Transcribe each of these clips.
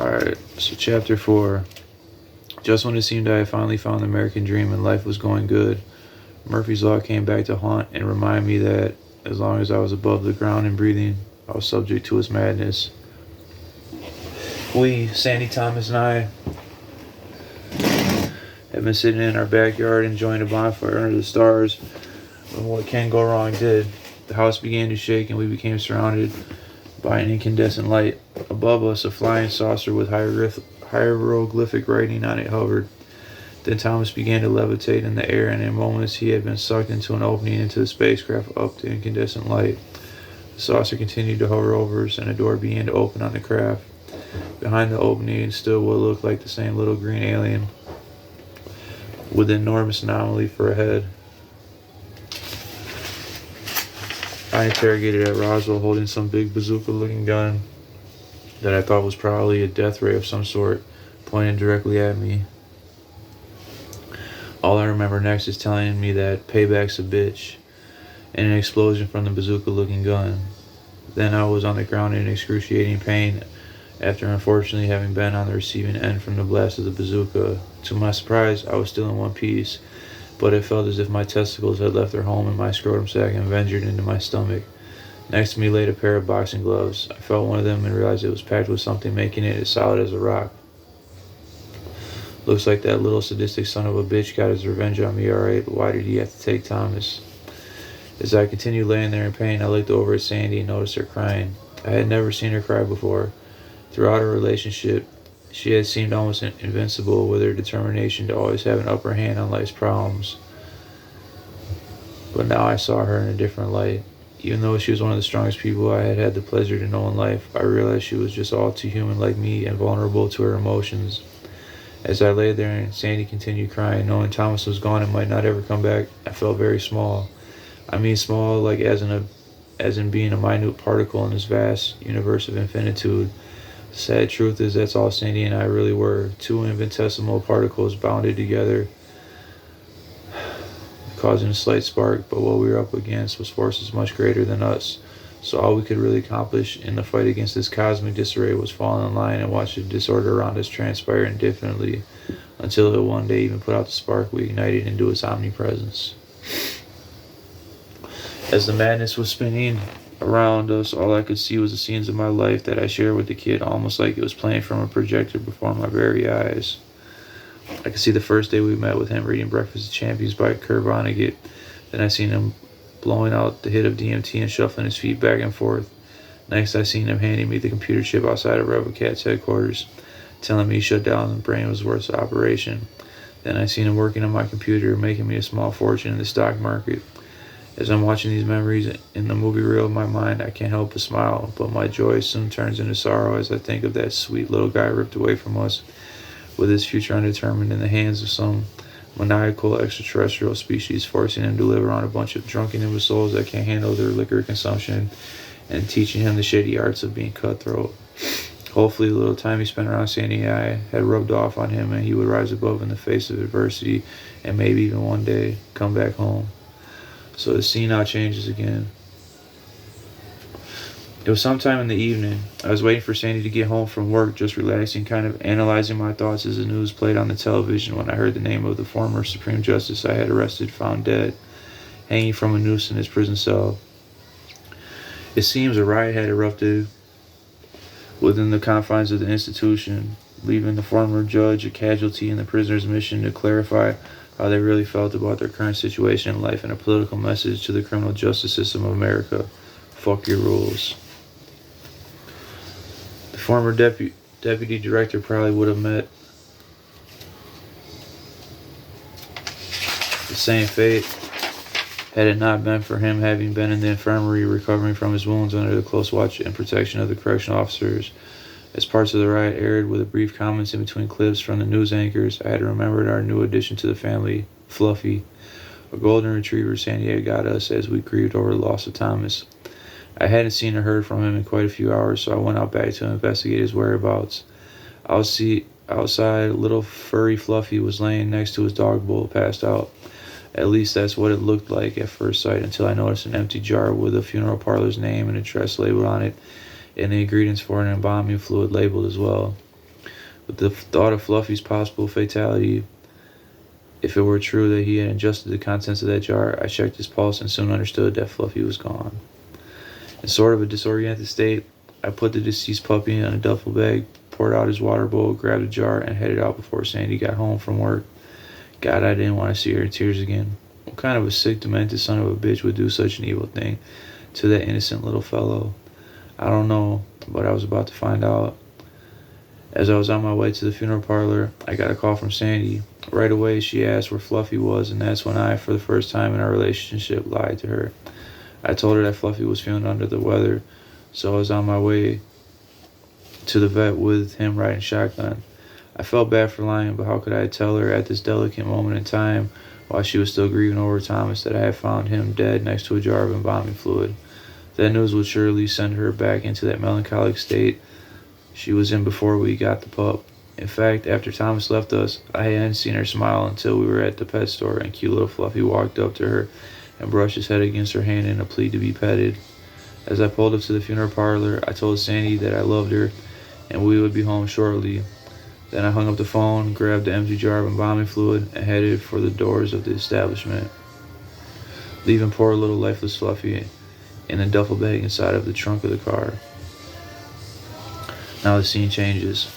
Alright, so chapter 4. Just when it seemed I had finally found the American dream and life was going good, Murphy's Law came back to haunt and remind me that as long as I was above the ground and breathing, I was subject to its madness. We, Sandy Thomas and I, had been sitting in our backyard enjoying a bonfire under the stars when what can go wrong did. The house began to shake and we became surrounded by an incandescent light. Above us, a flying saucer with hieroglyphic writing on it hovered. Then Thomas began to levitate in the air, and in moments he had been sucked into an opening into the spacecraft up the incandescent light. The saucer continued to hover over us, and a door began to open on the craft. Behind the opening stood what looked like the same little green alien, with an enormous anomaly for a head. I interrogated at Roswell, holding some big bazooka-looking gun that I thought was probably a death ray of some sort, pointed directly at me. All I remember next is telling me that payback's a bitch, and an explosion from the bazooka-looking gun. Then I was on the ground in excruciating pain after unfortunately having been on the receiving end from the blast of the bazooka. To my surprise, I was still in one piece, but it felt as if my testicles had left their home in my scrotum sac and ventured into my stomach. Next to me laid a pair of boxing gloves. I felt one of them and realized it was packed with something, making it as solid as a rock. Looks like that little sadistic son of a bitch got his revenge on me, alright, but why did he have to take Thomas? As I continued laying there in pain, I looked over at Sandy and noticed her crying. I had never seen her cry before. Throughout our relationship, she had seemed almost invincible, with her determination to always have an upper hand on life's problems. But now I saw her in a different light. Even though she was one of the strongest people I had had the pleasure to know in life, I realized she was just all too human like me and vulnerable to her emotions. As I lay there and Sandy continued crying, knowing Thomas was gone and might not ever come back, I felt very small. I mean small, like as in being a minute particle in this vast universe of infinitude. The sad truth is that's all Sandy and I really were, two infinitesimal particles bounded together, causing a slight spark, but what we were up against was forces much greater than us. So all we could really accomplish in the fight against this cosmic disarray was fall in line and watch the disorder around us transpire indefinitely, until it one day even put out the spark we ignited into its omnipresence. As the madness was spinning around us, all I could see was the scenes of my life that I shared with the kid, almost like it was playing from a projector before my very eyes. I could see the first day we met with him reading Breakfast of Champions by Kurt Vonnegut. Then I seen him blowing out the hit of DMT and shuffling his feet back and forth. Next, I seen him handing me the computer chip outside of RevoCat's headquarters, telling me he shut down the brain was worth the operation. Then I seen him working on my computer, making me a small fortune in the stock market. As I'm watching these memories in the movie reel of my mind, I can't help but smile, but my joy soon turns into sorrow as I think of that sweet little guy ripped away from us, with his future undetermined in the hands of some maniacal extraterrestrial species, forcing him to live around a bunch of drunken imbeciles that can't handle their liquor consumption, and teaching him the shady arts of being cutthroat. Hopefully the little time he spent around Sandy and I had rubbed off on him, and he would rise above in the face of adversity and maybe even one day come back home. So the scene now changes again. It was sometime in the evening. I was waiting for Sandy to get home from work, just relaxing, kind of analyzing my thoughts as the news played on the television, when I heard the name of the former Supreme Justice I had arrested found dead, hanging from a noose in his prison cell. It seems a riot had erupted within the confines of the institution, leaving the former judge a casualty in the prisoners' mission to clarify how they really felt about their current situation in life, and a political message to the criminal justice system of America. Fuck your rules. The former deputy director probably would have met the same fate had it not been for him having been in the infirmary recovering from his wounds under the close watch and protection of the correctional officers. As parts of the riot aired with brief comments in between clips from the news anchors, I had remembered our new addition to the family, Fluffy, a golden retriever Sandy had got us as we grieved over the loss of Thomas. I hadn't seen or heard from him in quite a few hours, so I went out back to investigate his whereabouts. Outside, little furry Fluffy was laying next to his dog bowl, passed out. At least that's what it looked like at first sight, until I noticed an empty jar with a funeral parlor's name and address labeled on it, and the ingredients for an embalming fluid labeled as well. With the thought of Fluffy's possible fatality, if it were true that he had ingested the contents of that jar, I checked his pulse and soon understood that Fluffy was gone. In sort of a disoriented state, I put the deceased puppy in a duffel bag, poured out his water bowl, grabbed a jar, and headed out before Sandy got home from work. God, I didn't want to see her in tears again. What kind of a sick, demented son of a bitch would do such an evil thing to that innocent little fellow? I don't know, but I was about to find out. As I was on my way to the funeral parlor, I got a call from Sandy. Right away, she asked where Fluffy was, and that's when I, for the first time in our relationship, lied to her. I told her that Fluffy was feeling under the weather, so I was on my way to the vet with him riding shotgun. I felt bad for lying, but how could I tell her at this delicate moment in time, while she was still grieving over Thomas, that I had found him dead next to a jar of embalming fluid? That news would surely send her back into that melancholic state she was in before we got the pup. In fact, after Thomas left us, I hadn't seen her smile until we were at the pet store and cute little Fluffy walked up to her and brushed his head against her hand in a plea to be petted. As I pulled up to the funeral parlor, I told Sandy that I loved her and we would be home shortly. Then I hung up the phone, grabbed the empty jar of embalming fluid, and headed for the doors of the establishment, leaving poor little lifeless Fluffy in a duffel bag inside of the trunk of the car. Now the scene changes.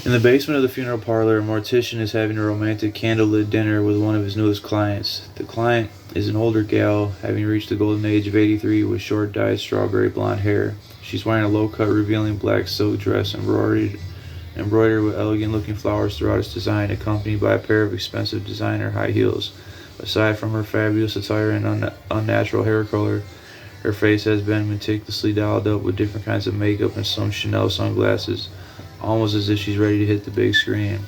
In the basement of the funeral parlor, a mortician is having a romantic candlelit dinner with one of his newest clients. The client is an older gal, having reached the golden age of 83 with short dyed strawberry blonde hair. She's wearing a low-cut revealing black silk dress embroidered with elegant looking flowers throughout its design, accompanied by a pair of expensive designer high heels. Aside from her fabulous attire and unnatural hair color, her face has been meticulously dialed up with different kinds of makeup and some Chanel sunglasses, almost as if she's ready to hit the big screen.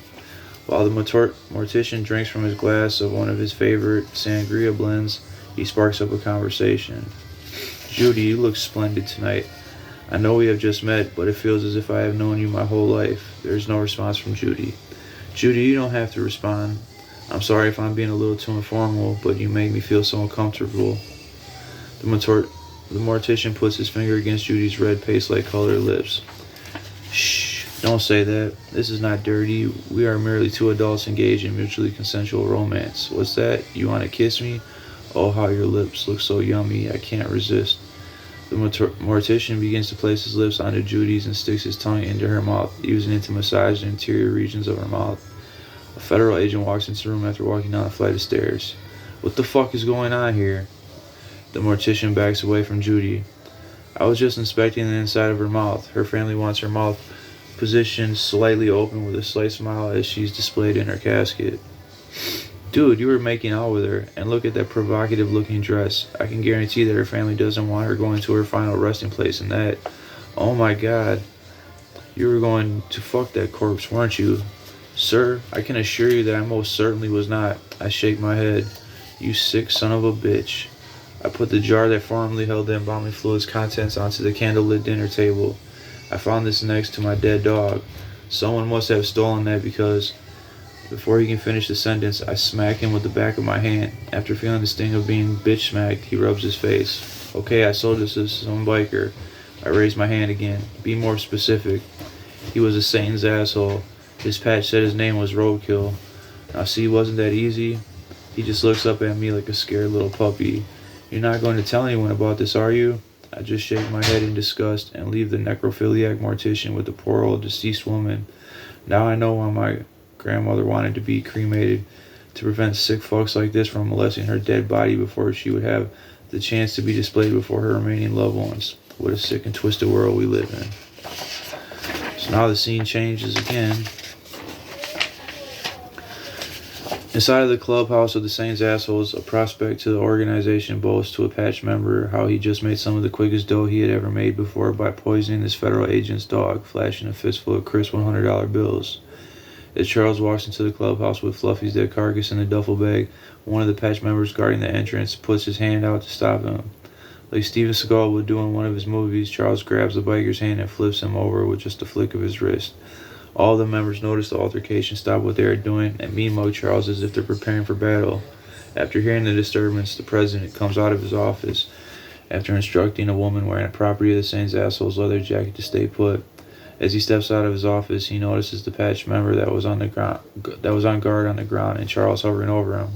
While the mortician drinks from his glass of one of his favorite sangria blends, he sparks up a conversation. "Judy, you look splendid tonight. I know we have just met, but it feels as if I have known you my whole life." There's no response from Judy. "Judy, you don't have to respond. I'm sorry if I'm being a little too informal, but you make me feel so uncomfortable." The mortician puts his finger against Judy's red paste-like colored lips. "Shh, don't say that. This is not dirty. We are merely two adults engaged in mutually consensual romance. What's that? You want to kiss me? Oh, how your lips look so yummy. I can't resist." The mortician begins to place his lips onto Judy's and sticks his tongue into her mouth, using it to massage the interior regions of her mouth. A federal agent walks into the room after walking down a flight of stairs. "What the fuck is going on here?" The mortician backs away from Judy. "I was just inspecting the inside of her mouth. Her family wants her mouth positioned slightly open with a slight smile as she's displayed in her casket." "Dude, you were making out with her, and look at that provocative looking dress. I can guarantee that her family doesn't want her going to her final resting place in that. Oh my god. You were going to fuck that corpse, weren't you?" "Sir, I can assure you that I most certainly was not." I shake my head. "You sick son of a bitch." I put the jar that formerly held the embalming fluid's contents onto the candlelit dinner table. "I found this next to my dead dog. Someone must have stolen that because..." Before he can finish the sentence, I smack him with the back of my hand. After feeling the sting of being bitch smacked, he rubs his face. "Okay, I sold this to some biker." I raise my hand again. "Be more specific." "He was a Satan's asshole. His patch said his name was Roadkill. Now see, wasn't that easy?" He just looks up at me like a scared little puppy. "You're not going to tell anyone about this, are you?" I just shake my head in disgust and leave the necrophiliac mortician with the poor old deceased woman. Now I know why my grandmother wanted to be cremated, to prevent sick fucks like this from molesting her dead body before she would have the chance to be displayed before her remaining loved ones. What a sick and twisted world we live in. So now the scene changes again. Inside of the clubhouse of the Saints Assholes, a prospect to the organization boasts to a patch member how he just made some of the quickest dough he had ever made before by poisoning this federal agent's dog, flashing a fistful of crisp $100 bills. As Charles walks into the clubhouse with Fluffy's dead carcass in a duffel bag, one of the patch members guarding the entrance puts his hand out to stop him. Like Steven Seagal would do in one of his movies, Charles grabs the biker's hand and flips him over with just a flick of his wrist. All the members notice the altercation, stop what they are doing, and mean-mug Charles as if they're preparing for battle. After hearing the disturbance, the president comes out of his office after instructing a woman wearing a property of the Saints Assholes leather jacket to stay put. As he steps out of his office, he notices the patched member that was on guard on the ground, and Charles hovering over him.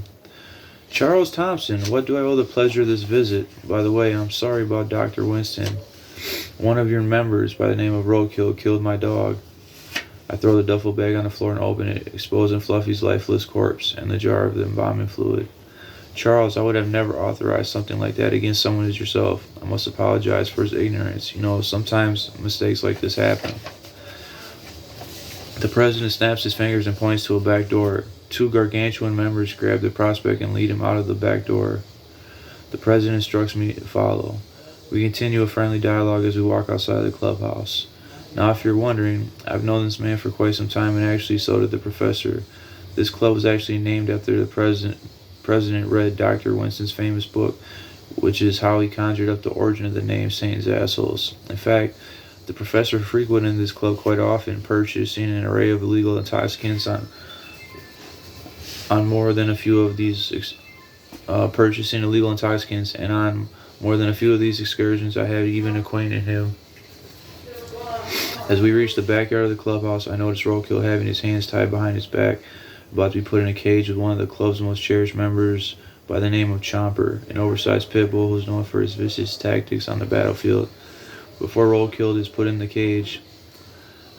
Charles Thompson, what do I owe the pleasure of this visit? By the way, I'm sorry about Dr. Winston. One of your members, by the name of Roadkill, killed my dog. I throw the duffel bag on the floor and open it, exposing Fluffy's lifeless corpse and the jar of the embalming fluid. Charles, I would have never authorized something like that against someone as yourself. I must apologize for his ignorance. You know, sometimes mistakes like this happen. The president snaps his fingers and points to a back door. Two gargantuan members grab the prospect and lead him out of the back door. The president instructs me to follow. We continue a friendly dialogue as we walk outside the clubhouse. Now, if you're wondering, I've known this man for quite some time, and actually so did the professor. This club was actually named after the president read Dr. Winston's famous book, which is how he conjured up the origin of the name Satan's Assholes. In fact, the professor frequented this club quite often, purchasing an array of illegal intoxicants on more than a few of these excursions I had even acquainted him. As we reached the backyard of the clubhouse, I noticed Roadkill having his hands tied behind his back, about to be put in a cage with one of the club's most cherished members by the name of Chomper, an oversized pit bull who's known for his vicious tactics on the battlefield. Before Roadkill is put in the cage,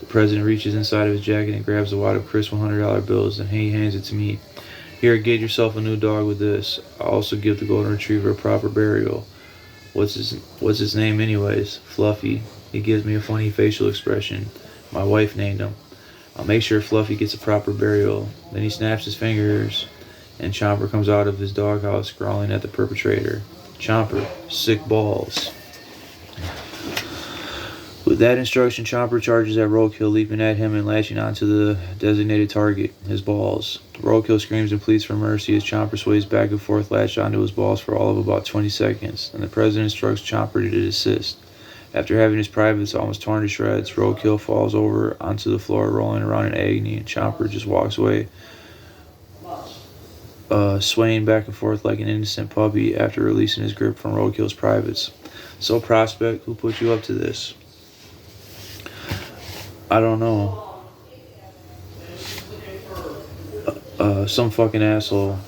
the president reaches inside of his jacket and grabs a wad of crisp $100 bills, and he hands it to me. Here, get yourself a new dog with this. I'll also give the golden retriever a proper burial. What's his name anyways? Fluffy. He gives me a funny facial expression. My wife named him. I'll make sure Fluffy gets a proper burial. Then he snaps his fingers, and Chomper comes out of his doghouse, growling at the perpetrator. Chomper, sick balls. With that instruction, Chomper charges at Roadkill, leaping at him and lashing onto the designated target, his balls. Roadkill screams and pleads for mercy as Chomper sways back and forth, lashed onto his balls for all of about 20 seconds. Then the president instructs Chomper to desist. After having his privates almost torn to shreds, Roadkill falls over onto the floor, rolling around in agony, and Chomper just walks away, swaying back and forth like an innocent puppy after releasing his grip from Roadkill's privates. So, Prospect, who put you up to this? I don't know. Some fucking asshole.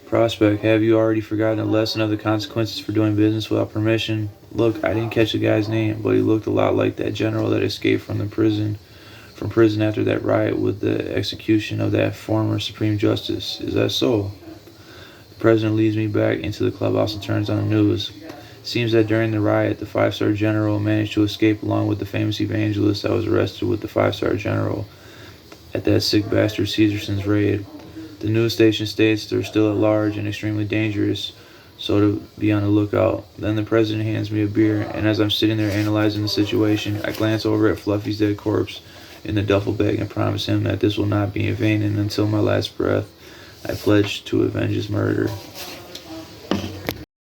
Prospect, have you already forgotten the lesson of the consequences for doing business without permission? Look, I didn't catch the guy's name, but he looked a lot like that general that escaped from prison after that riot with the execution of that former Supreme Justice. Is that so? The president leads me back into the clubhouse and turns on the news. Seems that during the riot, the 5-star general managed to escape along with the famous evangelist that was arrested with the 5-star general at that sick bastard Caesarson's raid. The news station states they're still at large and extremely dangerous, so to be on the lookout. Then the president hands me a beer, and as I'm sitting there analyzing the situation, I glance over at Fluffy's dead corpse in the duffel bag and promise him that this will not be in vain, and until my last breath, I pledge to avenge his murder.